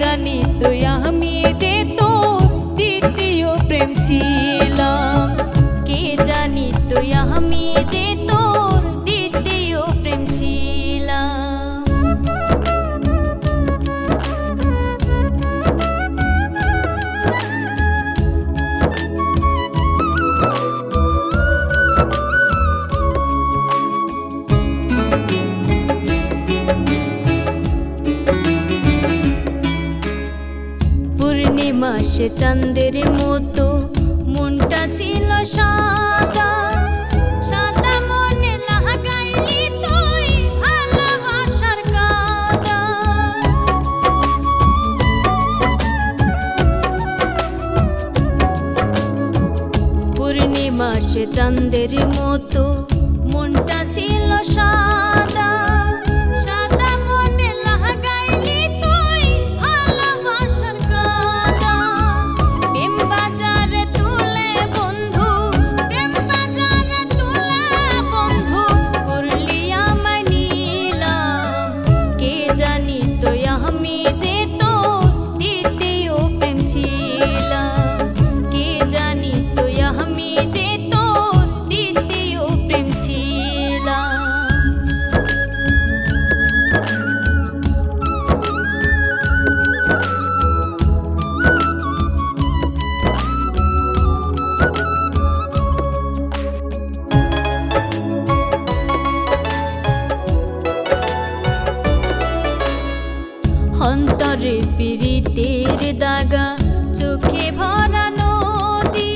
জানি তো আমি যে তোর দ্বিতীয় প্রেম ছিলাম। কে জানি তো আমি যে তোর দ্বিতীয় প্রেম ছিলাম। পূর্ণিমাসে চাঁদের মতো মনটা ছিল সাদা, সাদা মনে লাগাইলি তুই ভালোবাসার কাদা। পূর্ণিমাসে চাঁদের মতো মনটা ছিল সাদা, সাদা মনে লাগাইলি তুই ভালোবাসার কাদা। প্রেম বাজারে তুলে বন্ধু, প্রেম বাজারে তুলে বন্ধু করলি আমায় নিলাম। কে জানি তো আমি যে তোর দ্বিতীয় প্রেম ছিলাম। কে জানি তো আমি যে তোর দ্বিতীয় প্রেম ছিলাম। অন্তরে পীড়িতের দাগা, চোখে ভরা নদী,